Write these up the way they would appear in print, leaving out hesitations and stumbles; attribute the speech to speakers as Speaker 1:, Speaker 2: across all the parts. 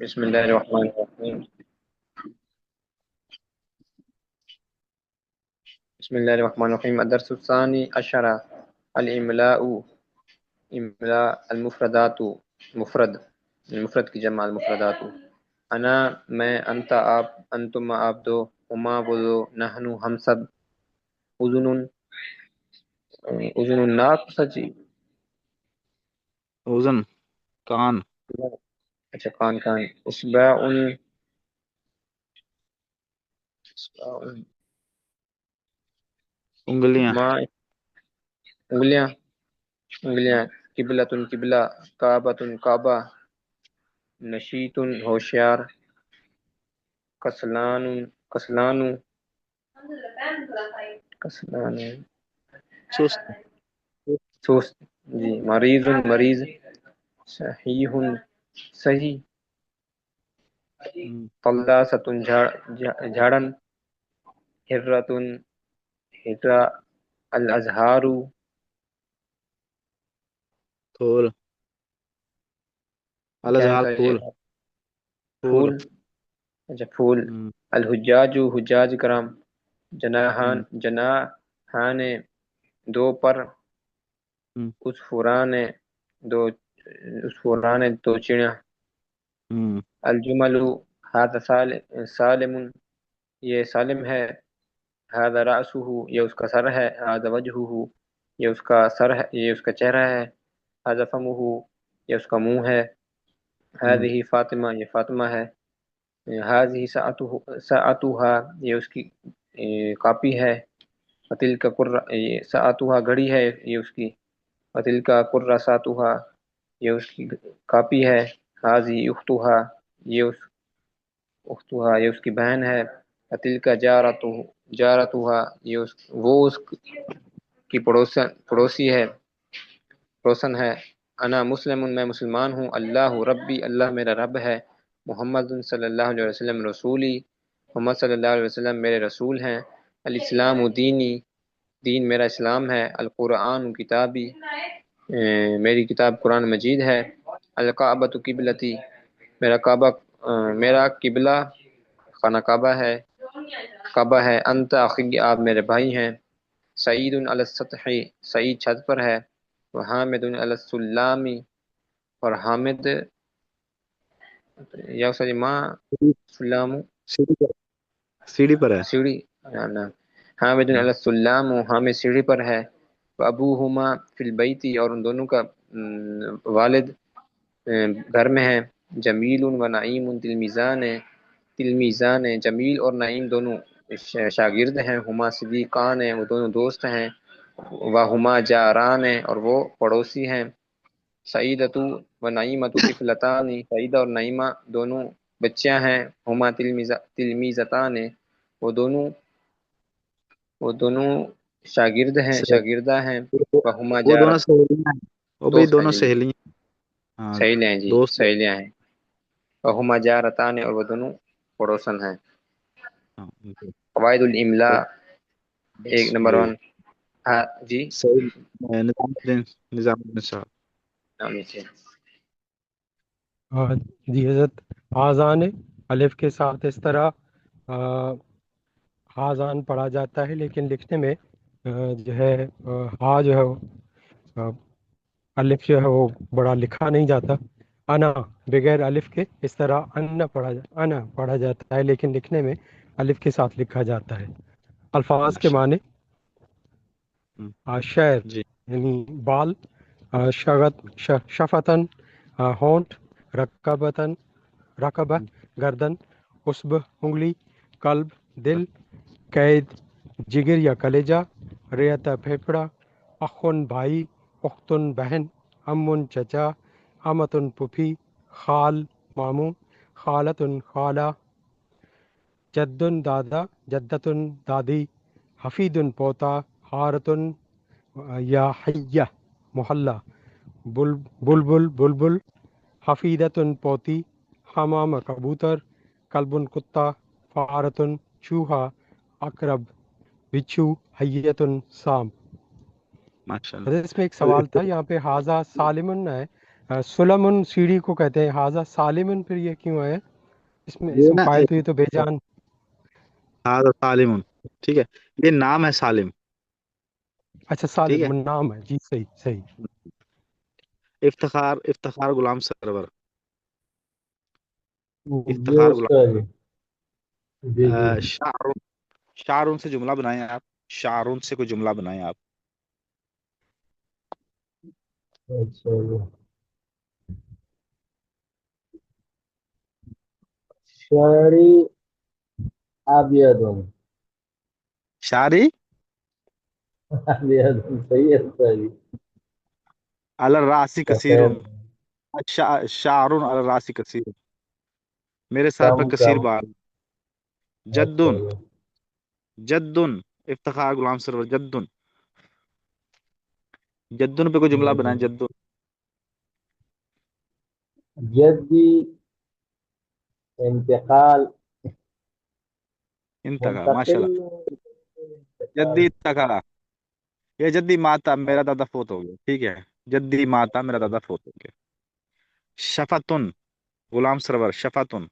Speaker 1: بسم الله الرحمن الرحيم. بسم الله الرحمن الرحيم. الدرس الثاني عشر، الإملاء. إملاء المفردات. مفرد، المفرد کی جمع المفردات. أنا میں، أنت آپ، أنتم آپ دو، ہما وہ دو، نحن ہم سب، أذن أذن الناق سچی.
Speaker 2: اوزن کان.
Speaker 1: اچھا کان کان. إصبع إصبع
Speaker 2: انگلیاں.
Speaker 1: ما انگلیاں انگلیاں. قبلۃ قبلہ. کعبۃ کعبہ. نشیط ہوشیار. کسلان کسلان کسلان
Speaker 2: سست.
Speaker 1: سست. جی. مریض مریض. صحیح صحیح. فلاسۃ جھاڑن. حرۃ حرہ. الازہار
Speaker 2: پھول.
Speaker 1: کیا
Speaker 2: الازہار
Speaker 1: ہے
Speaker 2: پھول.
Speaker 1: یہ؟
Speaker 2: پھول.
Speaker 1: پھول. اچھا پھول. الحجاج حجاج کرام. جناحان جناحان دو پر. عصفوران دو عصفوران دو چڑیاں. الجمل هذا سالم یہ سالم ہے. هذا رأسه یہ اس کا سر ہے. هذا وجهه یہ اس کا سر ہے، یہ اس کا چہرہ ہے. هذا فمه یہ اس کا منہ ہے. هذه فاطمہ یہ فاطمہ ہے. هذه ساعتها یہ اس کی کاپی ہے. وتلك ساعتها گھڑی ہے یہ اس کی. وتلك کراساتها یہ اس کی کاپی ہے. هذه اختها یہ اس اختها یہ اس کی بہن ہے. وتلك جارتها یہ وہ اس کی پڑوسی ہے، پڑوسن ہے. انا مسلم میں مسلمان ہوں. اللہ ربی اللہ میرا رب ہے. محمد صلی اللہ علیہ وسلم رسولی محمد صلی اللہ علیہ وسلم میرے رسول ہیں. الاسلام دینی دین میرا اسلام ہے. القرآن کتابی میری کتاب قرآن مجید ہے. الکعبۃ قبلتی میرا قبلہ خانہ کعبہ ہے. انت اخی آپ میرے بھائی ہیں. سعید علی السطح سعید چھت پر ہے. وحامد علی السلام اور حامد یا ساری ماں سلام
Speaker 2: سیڑھی پر ہے.
Speaker 1: سیڑھی. حامد علی السلام حامد سیڑھی پر ہے. ابوہما فی البیت اور ان دونوں کا والد گھر میں ہے. جمیل و نعیم تلمیزان جمیل اور نعیم دونوں شاگرد ہیں. ہما صدیقان وہ دونوں دوست ہیں. وہما جاران اور وہ پڑوسی ہیں. سعیدتو و نعیمتو طفلتان سعیدہ اور نعیمہ دونوں بچیاں ہیں. ہما تلمیزتان وہ دونوں شاگردہ ہیں. وہما
Speaker 2: وہ
Speaker 1: جارت
Speaker 2: دونوں سہیلیاں ہیں. وہ بھی
Speaker 1: دوست ہیں.
Speaker 2: دونوں
Speaker 1: جی
Speaker 2: سہیلیاں. ہاں
Speaker 1: سہیلیاں ہیں. جی
Speaker 2: دوست.
Speaker 1: سہیلیاں ہیں. وہما جارتان اور وہ دونوں پڑوسن ہیں. قواعد الاملاء ایک نمبر
Speaker 2: جی
Speaker 1: 1. ہاں جی.
Speaker 2: صحیح. نظام الدین صاحب.
Speaker 3: جی حضرت. آزان الف کے ساتھ اس طرح آزان پڑھا جاتا ہے، لیکن لکھنے میں جو ہے ہا جو ہے الف جو ہے وہ بڑا لکھا نہیں جاتا. انا بغیر الف کے اس طرح انا پڑھا جاتا ہے، لیکن لکھنے میں الف کے ساتھ لکھا جاتا ہے. الفاظ کے معنی شعر
Speaker 2: جی
Speaker 3: یعنی بال، شفتن ہونٹ، رقبہ گردن، عصب انگلی، قلب دل، قید جگر یا کلیجہ، ریتا پھیپھڑا، اخن بھائی، اختن بہن، امن چچا، امتن پھوپھی، خال ماموں، خالتن خالہ، جدن دادا، جدتن دادی، حفیدن پوتا، حارتن یا حیہ محلہ، بلبل بلبل، حفیدتن پوتی، حمام کبوتر، کلبن کتا، فارتن چوہا، اقرب بچھو، حیتن سانپ.
Speaker 2: ماشاء
Speaker 3: حضرت اس میں ایک سوال
Speaker 2: اللہ.
Speaker 3: تھا، یہاں پہ حاضہ سالمن ہے، सुलमुन सीढ़ी को कहते हैं, हाजा सालिमुन फिर ये क्यों है? इसमें
Speaker 2: ये
Speaker 3: इसम
Speaker 2: ना
Speaker 3: फाइल तो ये तो बेजान।
Speaker 2: हाजा सालिम, ठीक है, ये नाम है सालिम।
Speaker 3: अच्छा,
Speaker 2: ठीक
Speaker 3: सालिम
Speaker 2: है।
Speaker 3: नाम है जी, सही सही।
Speaker 2: इफ्तिखार, इफ्तिखार गुलाम सरवर,
Speaker 4: ये
Speaker 2: इफ्तिखार
Speaker 4: उसका
Speaker 2: गुलाम।
Speaker 4: है। जी जी।
Speaker 2: शाहरुन, शाहरुन से जुमला बनाए आप, शाहरुन से कोई जुमला बनाए आप।
Speaker 4: अच्छा, शारी आबियदुन।
Speaker 2: शारी
Speaker 4: आबियदुन सही है उसका जी।
Speaker 2: अल रासी
Speaker 4: सफेद।
Speaker 2: कसीरुन, शाहरुन अल रासी कसीरुन, मेरे सर पर
Speaker 4: कम
Speaker 2: कसीर
Speaker 4: कम।
Speaker 2: बाल।
Speaker 4: अच्छा
Speaker 2: जद्दुन, जद्दुन, इफ्तिखार गुलाम सरवर, जद्दुन, जद्दुन पे कोई जुमला बनाए,
Speaker 4: जी।
Speaker 2: जद्दुन।
Speaker 4: जद्दी इंतकाल,
Speaker 2: इंतका,
Speaker 4: मुंतकिल।
Speaker 2: माशाल्लाह।
Speaker 4: इंतकाल।
Speaker 2: जद्दी तका, ये जद्दी माता, मेरा दादा फोत हो गया, ठीक है, जद्दी माता, मेरा दादा फोत हो गया। शफातुन गुलाम सरवर, शफातुन,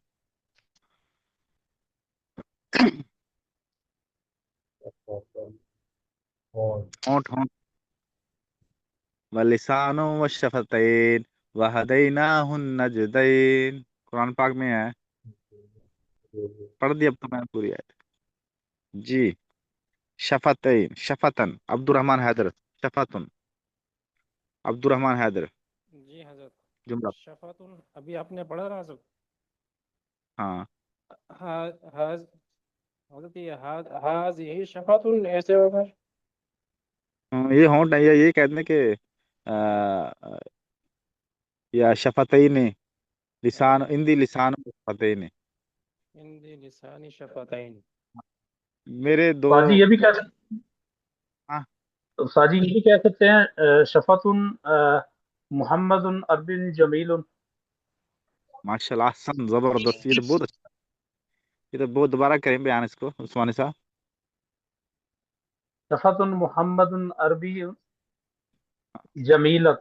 Speaker 2: होंठ, होंठ, वलिसानो व शफतैन वहदैनाहुन नजदैन, कुरान पाक में है, पढ़ दी अब तो मैंने पूरी आयत। जी, शफतैन, शफतन, अब्दुर्रहमान हैदर, शफतुन, अब्दुर्रहमान हैदर,
Speaker 3: जी हजरत।
Speaker 2: जुमला।
Speaker 3: शफातुन अभी आपने पढ़ा राजब।
Speaker 2: हाँ,
Speaker 3: हाज हाज हजरत, ये हाज यही शफातुन ऐसे होगा।
Speaker 2: ये होंठ है, ये कहते हैं कि आ, या शफतैन, लिसान, इंदी लिसान शफतैन,
Speaker 3: हिंदी लिसानी शफातैन।
Speaker 2: मेरे दो।
Speaker 5: बाजी ये भी कह
Speaker 2: हाँ,
Speaker 5: साजी ये भी कह सकते हैं शफतुन मोहम्मदुन अरबिन जमीलुन।
Speaker 2: माशाल्लाह, सन जबरदस्त, ये तो बहुत अच्छा, ये तो बहुत, दोबारा करें बयान इसको उस्मानी साहब।
Speaker 5: शफतुन मोहम्मदुन अरबी जमीलत।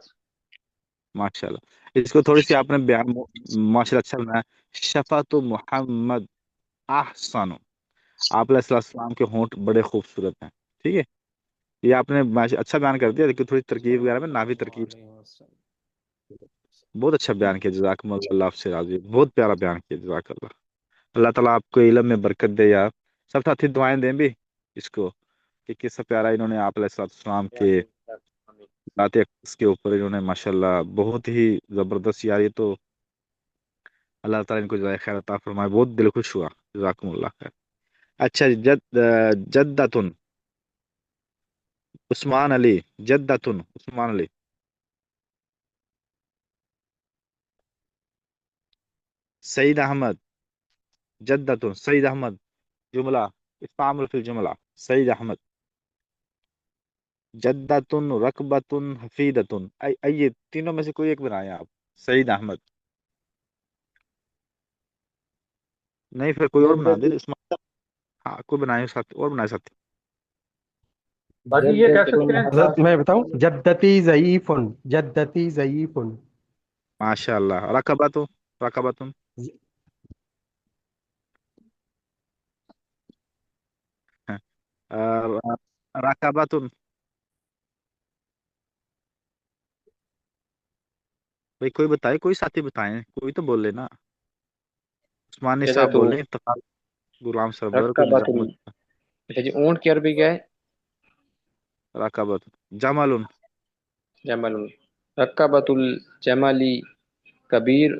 Speaker 2: माशाल्लाह, इसको थोड़ी सी आपने बयान माशाल्लाह अच्छा बनाया। शफातु मोहम्मद ahsanu, आप अलैहिस्सलाम के होंठ बड़े खूबसूरत हैं, ठीक है, ये आपने अच्छा बयान कर दिया, लेकिन थोड़ी तरकीब वगैरह में ना भी तरकीब, बहुत अच्छा बयान किया, जज़ाकल्लाह, आपसे राजी, बहुत प्यारा बयान किया, जज़ाकल्लाह। अल्लाह ताला आपको इल्म में बरकत दे यार। सब साथी दुआएं दें भी इसको, कि किस प्यारा इन्होंने आप अलैहिस्सलाम के बातें इसके ऊपर इन्होंने माशाल्लाह बहुत ही जबरदस्त यार, ये तो अल्लाह ताला इनको जज़ाए खैर अता फरमाए, बहुत दिल खुश हुआ, जज़ाकुमुल्लाह खैर। अच्छा, जद्दतुन उस्मान अली, जद्दतुन उस्मान अली, सईद अहमद, जद्दतुन सईद अहमद, जुमला, इस्तामुल फिल जुमला, सईद अहमद, जद्दतुन, रकबतुन, हफीदतुन, ये तीनों में से कोई एक बनाए आप। सईद अहमद, नहीं फिर कोई और बना दे,
Speaker 4: जद्दी,
Speaker 2: उस्मान, हाँ कोई बनाए साथ और बनाए साथ।
Speaker 5: बाजी ये कह
Speaker 4: जद्दतुन
Speaker 5: सकते हैं
Speaker 3: हजरत मैं बताऊं, जद्दती ज़ईफुन, जद्दती ज़ईफुन।
Speaker 2: माशाल्लाह, रकबतुन, रकबतुन, रकबतुन, भाई कोई बताए, कोई साथी बताए, कोई तो बोले ना, उस्मानी
Speaker 1: इधर
Speaker 2: साहब
Speaker 1: तो
Speaker 2: बोले, इफ्तिखार गुलाम सरवर, कोई
Speaker 1: रक्काबातुल।
Speaker 2: निजामुल,
Speaker 1: अच्छा जी, ऊंट की अरबी क्या है?
Speaker 2: रकबतुन, जमलुन,
Speaker 1: जमलुन। रक्काबातुल जमाली कबीर,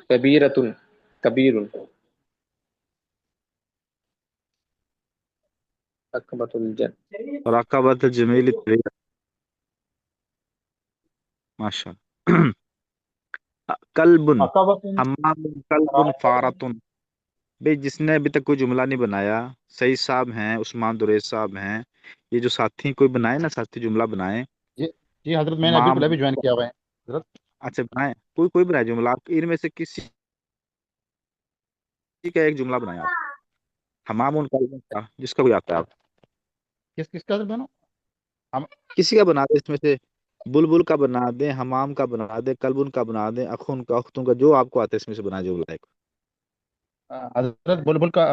Speaker 1: कबीरतुन, कबीरुन। रक्काबातुल
Speaker 2: रकबत जमील, माशाल्लाह। कल्बुन,
Speaker 5: अकाबतुन।
Speaker 2: हम्माम, कल्बुन, फारतुन, भाई जिसने अभी तक कोई जुमला नहीं बनाया, सईद साहब हैं, उस्मान दुरेश साहब हैं, ये जो साथी कोई बनाए ना, साथी जुमला बनाए।
Speaker 4: जी जी हजरत, मैंने अभी
Speaker 2: माम,
Speaker 4: फिलहाल ज्वाइन किया हुआ है हजरत।
Speaker 2: अच्छा बनाए, कोई कोई बनाए जुमला, आप इनमें से किसी का एक जुमला बनाए आप। हमाम उन कल्बुन का, जिसका कोई आता है आप
Speaker 4: किसका हजरत बनो? हम।
Speaker 2: किसी का बना दे इसमें से, بلبل کا بنا دیں، حمام کا بنا دیں، کلبن کا بنا دیں، اخن کا، اختوں کا، جو آپ کو آتا ہے اس میں سے بنا جو لائق
Speaker 4: حضرت بلبل کا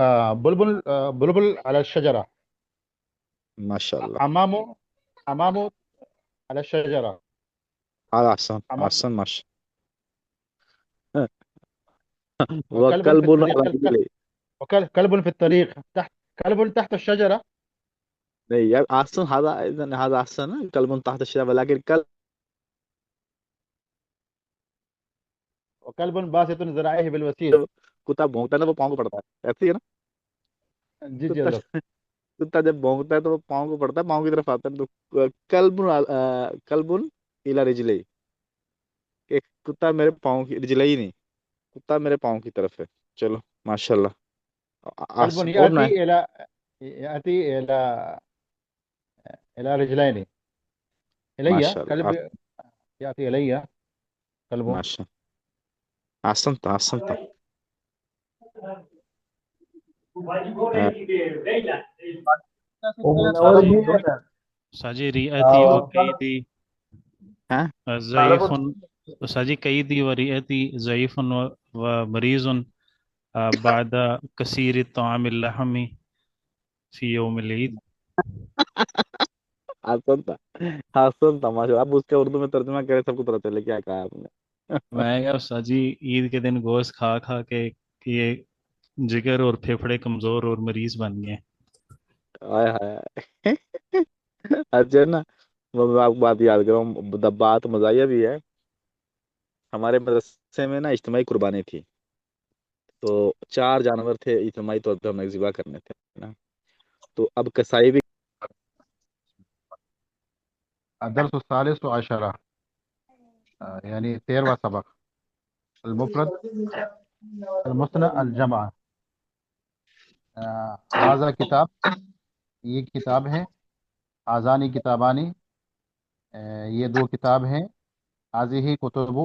Speaker 4: بلبل بلبل علی الشجرہ،
Speaker 2: ماشاء اللہ.
Speaker 4: حمام حمام علی الشجرہ،
Speaker 2: احسن
Speaker 4: حمام
Speaker 2: احسن ماشاء
Speaker 4: وكلب في
Speaker 2: وکلب
Speaker 4: الطريق
Speaker 2: رجل.
Speaker 4: كلب في الطريق تحت، كلب تحت الشجرة،
Speaker 2: نہیں یار احسن، هذا احسن کلب تحت الشجرة، ولكن کلب
Speaker 4: وكلب باسط ذراعيه بالوسيد.
Speaker 2: کتا بھونکتا ہے نا وہ پاؤں کو پڑتا ہے، ایسی ہے نا.
Speaker 4: جی جی
Speaker 2: کتا
Speaker 4: حضرت.
Speaker 2: کتا جب بھونکتا ہے تو وہ پاؤں کو پڑتا ہے، پاؤں کی طرف آتا ہے. تو کلب کلب الى رجلی، کہ کتا میرے پاؤں کی رجلئی نہیں، کتا میرے پاؤں کی طرف ہے. چلو ماشاء اللہ.
Speaker 4: كلب
Speaker 2: اور نہ ہے.
Speaker 4: يأتي إلى رجلين، إلي
Speaker 2: ماشاء اللہ
Speaker 4: كلب يأتي إلي كلب.
Speaker 2: ماشاء اللہ، احسنت احسنت.
Speaker 5: ساجی ریئتی و قیدی
Speaker 2: ہاں
Speaker 5: ضعیف، ساجی قیدی و ریئتی ضعیف و مریض بعد کثیر الطعام اللحمی فی یوم العید.
Speaker 2: آسان تھا، آسان تھا ماشاء اللہ. اب اس کے اردو میں ترجمہ کرے سب کو پتہ چلے کیا کہا آپ نے.
Speaker 5: میں کہا ساجی عید کے دن گوشت کھا کھا کے یہ جگر اور پھیپھڑے کمزور اور مریض بن گئے.
Speaker 2: ہائے ہائے. اچھا نا، میں آپ کو بات یاد کروں، بات مزاحیہ بھی ہے. ہمارے مدرسے میں نا اجتماعی قربانی تھی، تو 4 جانور تھے اجتماعی طور پہ ہمیں ذبح کرنے تھے نا. تو اب کسائی بھی
Speaker 4: الدرس الثالث عشرة، يعني 13واں سبق. المفرد المثنى الجمع. هذا کتاب، یہ کتاب ہے. آزانی کتابانی، یہ 2 کتاب ہیں. هذه کتب،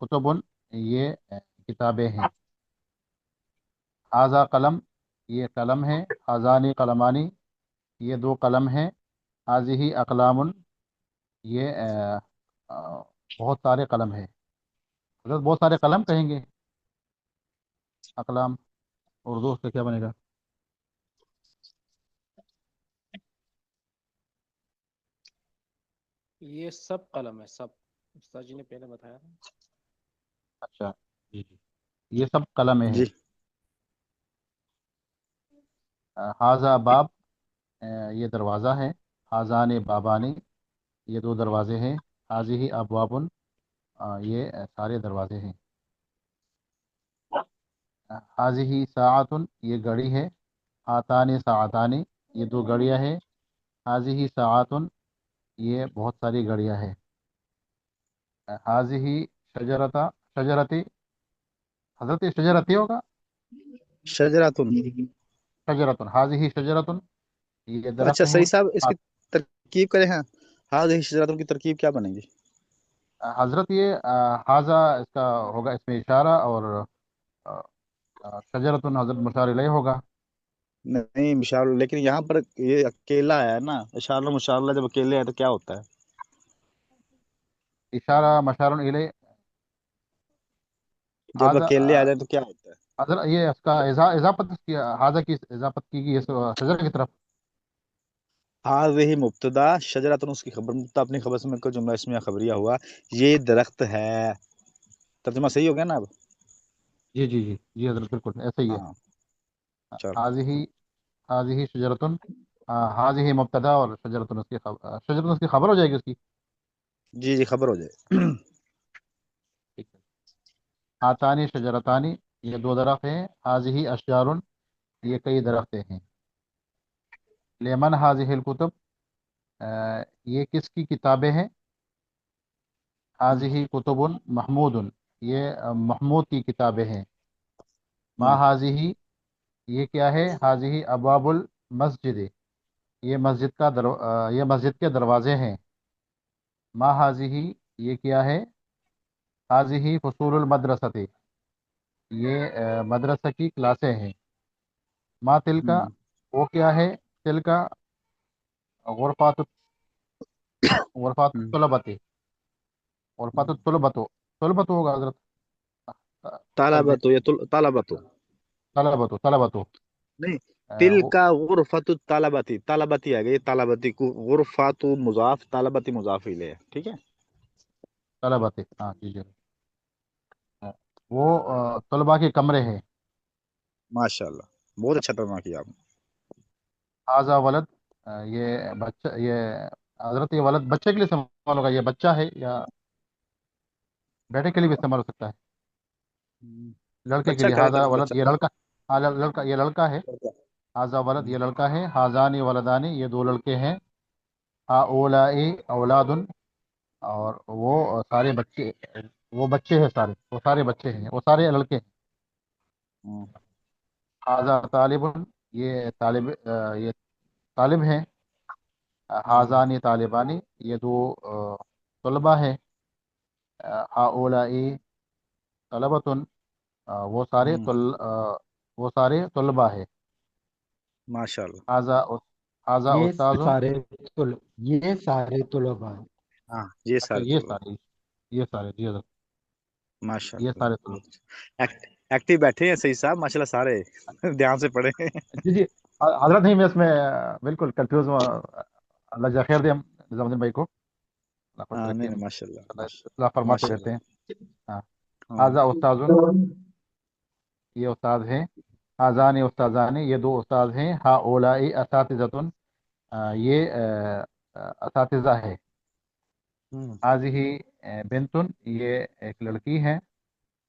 Speaker 4: کتب یہ کتابیں ہیں. هذا قلم، یہ قلم ہے. هذانی قلمانی، یہ 2 قلم ہیں. هذه اقلام، یہ بہت سارے قلم ہیں. حضرت بہت سارے قلم کہیں گے، اقلام اردو سے کیا بنے گا؟
Speaker 6: یہ سب قلم ہے، سب استاد جی نے پہلے بتایا تھا.
Speaker 4: اچھا جی جی، یہ سب قلم ہیں.
Speaker 2: جی.
Speaker 4: حاضہ باب، یہ دروازہ ہے. حاضان بابانی، یہ 2 دروازے ہیں. حاضی ابواب، یہ سارے دروازے ہیں. حاضی ساعت، یہ گھڑی ہے. آتانی ساعتانی، یہ 2 گھڑیاں ہیں. حاضی ساعت، یہ بہت ساری گھڑیاں ہیں. حاضی شجرتا، شجرتی، حضرت شجرتی ہوگا.
Speaker 2: شجراتن.
Speaker 4: شجرتن، حاضی شجرتن، یہ درخت
Speaker 2: اچھا
Speaker 4: ہے.
Speaker 2: صحیح صاحب، اس کی ترکیب کریں. ہاں ہذه شجراتن کی ترکیب کیا بنے گی؟
Speaker 4: حضرت یہ حاضہ اس کا ہوگا اس میں اشارہ، اور شجرتن حضرت مشار الیہ ہوگا.
Speaker 2: نہیں مشاء اللہ، لیکن یہاں پر یہ اکیلا ہے نا، اشارہ مشاء اللہ جب اکیلے ہے تو کیا ہوتا ہے؟
Speaker 4: اشارہ مشار الیہ.
Speaker 2: جب
Speaker 4: حاضہ
Speaker 2: اکیلے آ جائے تو کیا ہوتا ہے؟
Speaker 4: حضرت یہ اس کا اضافت کیا، حاضہ کی اضافت کی گئی اس شجر کی طرف.
Speaker 2: هذه مبتدا، شجراتن اس کی خبر، مبتدا اپنی خبر سے میں کو جملہ اسمیہ خبریہ ہوا، یہ درخت ہے. ترجمہ صحیح ہو گیا نا اب؟
Speaker 4: جی جی جی جی حضرت بالکل ایسا ہی ہے.
Speaker 2: ہاں چلو.
Speaker 4: حاضی شجرتن، حاضی مبتدا اور شجرتن اس کی خبر، شجرتن اس کی خبر ہو جائے گی اس کی.
Speaker 2: جی جی خبر ہو جائے.
Speaker 4: ٹھیک ہے. آتانی شجرتانی، یہ 2 درخت ہیں. حاضی اشجار، یہ کئی درختیں ہیں. لیمن حاضی الکتب، یہ کس کی کتابیں ہیں؟ حاضی کتب محمود، یہ محمود کی کتابیں ہیں. ما حاضی، یہ کیا ہے؟ حاضی ابواب المسجد، یہ مسجد کے دروازے ہیں. ما حاضی، یہ کیا ہے؟ حاضی فصول المدرسۃ، یہ مدرسہ کی کلاسیں ہیں. ما تل کا، وہ کیا ہے؟ تل کا غرفات، غرفات طلبت، और फातु तुलबतो, तुलबतो होगा हजरत,
Speaker 2: तालाबतो या तालाबतो
Speaker 4: तलबतो, तलबतो
Speaker 2: नहीं, तिल
Speaker 4: वो
Speaker 2: का गुरफतु तालाबती, तालाबती आ गई, तालाबती को गुरफातु मुजाफ, तालाबती मुजाफ इले है, ठीक है।
Speaker 4: तलबते, हाँ जी जी। वो तलबा के कमरे हैं।
Speaker 2: माशाल्लाह, बहुत अच्छा तर्जुमा किया आपने।
Speaker 4: हाजा वलद, ये बच्चा, ये हजरत ये वलद बच्चे के लिए इस्तेमाल होगा, ये बच्चा है या बेटे के लिए भी इस्तेमाल हो सकता है, लड़के के
Speaker 2: बच्चा
Speaker 4: लिए।
Speaker 2: करें
Speaker 4: हाजा
Speaker 2: तो
Speaker 4: वलद
Speaker 2: बच्चा।
Speaker 4: ये लड़का, हाँ लड़का, ये लड़का है। हाजा वलद ये लड़का है। हाजानी वलदानी ये दो लड़के हैं। हाउलाई औलादुन, और वो सारे बच्चे, वो बच्चे हैं सारे, वो सारे बच्चे हैं, वो सारे लड़के हैं।
Speaker 2: हम्म,
Speaker 4: हाजा तालिबुन, ये तालिब, ये तालिब हैं। हाजानी तालिबानी ये दो तलबा हैं। हाउलाई तलबतुन, वो सारे
Speaker 2: हम्म,
Speaker 4: वो सारे तलबा है।
Speaker 2: माशाल्लाह।
Speaker 4: हाजा हाजा
Speaker 3: ये
Speaker 4: उस्ताजुन,
Speaker 3: सारे तुल ये सारे तुलबा हैं।
Speaker 2: हाँ, ये
Speaker 4: अच्छा
Speaker 2: सारे
Speaker 4: ये
Speaker 2: तो
Speaker 4: सारे, ये सारे जी हजरत, ये
Speaker 2: माशाल्लाह
Speaker 4: सारे
Speaker 2: बहुत अच्छा। एक्टिव बैठे हैं सही साहब, माशाल्लाह सारे ध्यान से पढ़े।
Speaker 4: जी जी। हजरत नहीं, मैं इसमें बिल्कुल कंफ्यूज हुआ। अल्लाह जा खैर दे हम निजामुद्दीन भाई को, अल्लाह खुश
Speaker 2: हाँ,
Speaker 4: रखे,
Speaker 2: नहीं नहीं, माशाल्लाह
Speaker 4: अल्लाह इस्लाह फरमाते रहते
Speaker 2: माशाल्लाह।
Speaker 4: हैं। हाँ।
Speaker 2: हाँ,
Speaker 4: हाजा उस्ताजुन, ये उस्ताद हैं। हाजानी उस्ताजानी ये दो उस्ताद हैं। हा ओलाई असातिज़तुन, ये असातिज़ा है।
Speaker 2: हम्म,
Speaker 4: हाजिही बिनतुन, ये एक लड़की है।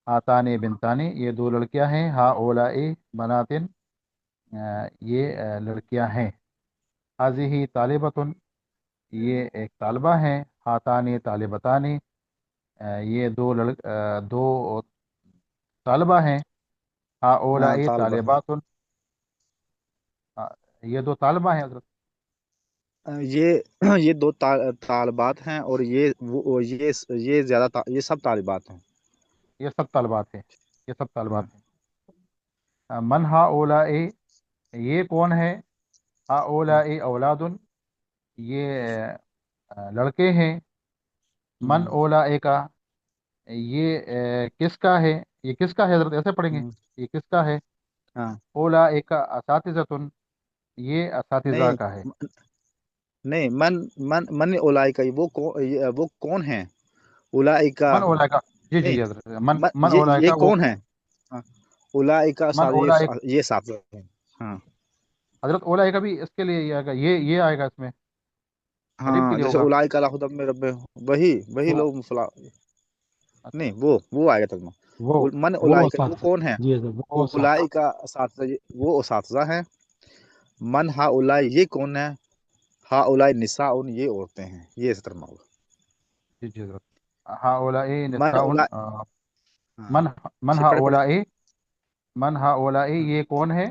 Speaker 4: हातानी बिनतानी ये दो लड़कियां हैं। हा ओलाई बनातिन, ये लड़कियां हैं। हाजिही तालिबतुन, ये एक तालिबा है। हातानी तालिबतानी, ये दो तालिबा हैं। हा
Speaker 2: हाँ
Speaker 4: ओलाई
Speaker 2: तालिबा है।
Speaker 4: तालिबातुन, ये दो तालिबा हैं हजरत।
Speaker 2: ये दो तालिबात हैं, और ये ये सब तालिबात हैं।
Speaker 4: ये सब तालिबात हैं, ये सब तालिबात
Speaker 2: हाँ,
Speaker 4: हैं। मन हा ओलाई, ये कौन है। हा
Speaker 2: हम्म,
Speaker 4: ओलाई औलादुन, ये लड़के हैं। मन
Speaker 2: हम्म,
Speaker 4: ओलाई का, ये किसका है, ये किसका है हजरत, ऐसे पढ़ेंगे,
Speaker 2: हम्म,
Speaker 4: ये किसका है।
Speaker 2: हाँ,
Speaker 4: ओला एक असातिज़तुन, ये असातिज़ा
Speaker 2: नहीं
Speaker 4: का है।
Speaker 2: नहीं, मन मन मन उलाई का, वो कौन है, उलाई का।
Speaker 4: मन ओला का, जी जी
Speaker 2: नहीं,
Speaker 4: हजरत, मन
Speaker 2: मन,
Speaker 4: मन ओला
Speaker 2: ये
Speaker 4: का वो,
Speaker 2: कौन है। हाँ, उलाई का
Speaker 4: मन ओला एक,
Speaker 2: ये साफ है। हाँ,
Speaker 4: हजरत ओला का भी इसके लिए ये आएगा, ये आएगा इसमें, करीब के
Speaker 2: हाँ,
Speaker 4: लिए
Speaker 2: जैसे
Speaker 4: होगा।
Speaker 2: उलाई का खुदम में रब्बे, वही वही
Speaker 4: हाँ,
Speaker 2: लोग मुफला,
Speaker 4: अच्छा।
Speaker 2: नहीं वो आएगा तर्जुमा।
Speaker 4: वो
Speaker 2: मन
Speaker 4: वो
Speaker 2: उलाई का, वो
Speaker 3: असातिज़ा,
Speaker 2: कौन है।
Speaker 3: जी हजरत, वो
Speaker 2: उलाई
Speaker 3: असातिज़ा।
Speaker 2: का असातिज़ा, वो असातिज़ा है। मन हा उलाई ये कौन है। हा उलाई निसा उन, ये औरतें हैं, ये इस तर्जुमा होगा।
Speaker 4: जी जी हजरत। हाँ ओला
Speaker 2: मन
Speaker 4: निसाउन,
Speaker 2: उलाई, हाँ,
Speaker 4: मन मन
Speaker 2: जी
Speaker 4: हा
Speaker 2: पढ़े पढ़े।
Speaker 4: ओला, मन हा ओला
Speaker 2: हाँ,
Speaker 4: ये कौन है।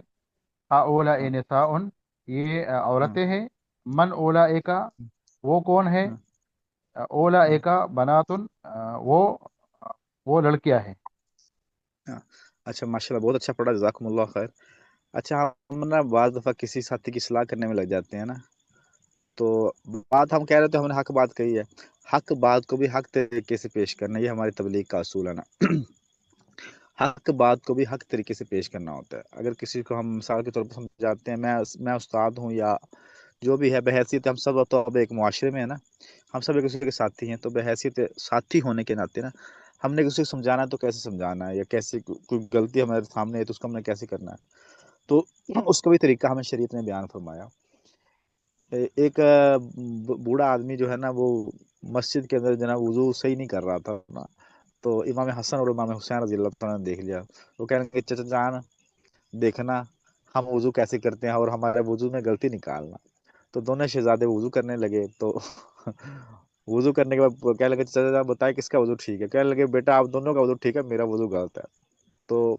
Speaker 4: हा ओला
Speaker 2: हाँ,
Speaker 4: निसाउन, ये
Speaker 2: हाँ,
Speaker 4: औरतें हैं। मन ओला का, वो कौन है।
Speaker 2: हाँ,
Speaker 4: ओला
Speaker 2: हाँ,
Speaker 4: का बनातुन, वो लड़कियां हैं।
Speaker 2: हाँ। अच्छा, माशाल्लाह बहुत अच्छा पढ़ा, जज़ाकुमुल्लाह खैर। अच्छा, हम ना बाज़ दफ़ा किसी साथी की सलाह करने में लग जाते हैं ना, तो बात हम कह रहे थे, हमने हक बात कही है। हक बात को भी हक तरीके से पेश करना, ये हमारी तबलीग का असूल है ना। हक बात को भी हक तरीके से पेश करना होता है। अगर किसी को हम मिसाल के तौर पर समझाते हैं, मैं उस्ताद हूँ या जो भी है, बहैसियत हम सब तो अब एक मुआशरे में है ना, हम सब एक दूसरे के साथी हैं, तो बहैसियत साथी होने के नाते ना, हमने किसी को समझाना है तो कैसे समझाना है, या कैसे कोई गलती हमारे सामने है तो उसको हमने कैसे करना है, तो उसका भी तरीका हमें शरीयत ने बयान फरमाया। एक बूढ़ा आदमी जो है ना, वो मस्जिद के अंदर जना वुजू सही नहीं कर रहा था ना, तो इमाम हसन और इमाम हुसैन रजी अल्लाह तआला ने देख लिया। वो कहने लगे, चाचा जान देखना हम वुजू कैसे करते हैं, और हमारे वुजू में गलती निकालना। तो दोनों शहजादे वुजू करने लगे, तो वुजू करने के बाद कहने लगे, चाचा जान बताए किसका वुजू ठीक है। कहने लगे, बेटा आप दोनों का वुजू ठीक है, मेरा वुजू गलत है। तो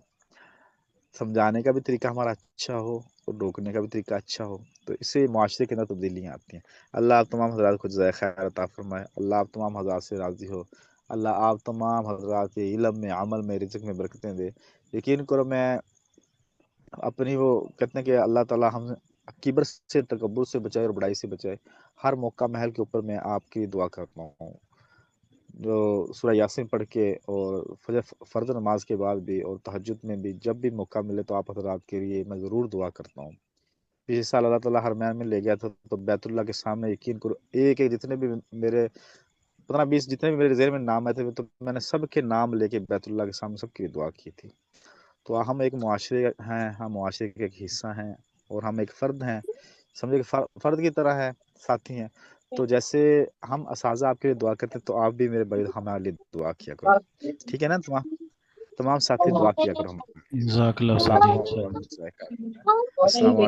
Speaker 2: समझाने का भी तरीका हमारा अच्छा हो, और रोकने का भी तरीका अच्छा हो, तो इससे माशरे के अंदर तब्दीलियाँ आती हैं। अल्लाह आप तमाम हज़रात को जज़ाए खैर अता फरमाए। अल्लाह आप तमाम हज़रात से राज़ी हो। अल्लाह आप तमाम हज़रात के इल्म में, अमल में, रिज़्क़ में बरकतें दे। यकीन करो, मैं अपनी वो कहते हैं कि अल्लाह ताला हम किब्र से, तकब्बुर से बचाए और बड़ाई से बचाए। हर मौका महल के ऊपर मैं आपकी दुआ करता हूँ। جو سورہ یاسین پڑھ کے اور فرض نماز کے بعد بھی اور تہجد میں بھی جب بھی موقع ملے تو آپ حضرات کے لیے میں ضرور دعا کرتا ہوں۔ پچھلے سال اللہ تعالیٰ حرمین میں لے گیا تھا تو بیت اللہ کے سامنے یقین کرو ایک ایک جتنے بھی میرے 15-20 جتنے بھی میرے ذہن میں نام آئے تھے تو میں نے سب کے نام لے کے بیت اللہ کے سامنے سب کی دعا کی تھی۔ تو ہم ایک معاشرے ہیں، ہم معاشرے کے ایک حصہ ہیں اور ہم ایک فرد ہیں، سمجھے کہ فرد کی طرح ہے، ساتھی ہیں۔ تو جیسے ہم اساتذہ آپ کے لیے دعا کرتے ہیں تو آپ بھی میرے بھائی ہمارے لیے دعا کیا کرو، ٹھیک ہے نا؟ تمام ساتھی دعا کیا کرو ہمارے لیے۔
Speaker 5: جزاک اللہ
Speaker 2: اللہ
Speaker 5: استاد
Speaker 2: آپ
Speaker 5: جی۔
Speaker 2: کو السلام علیکم۔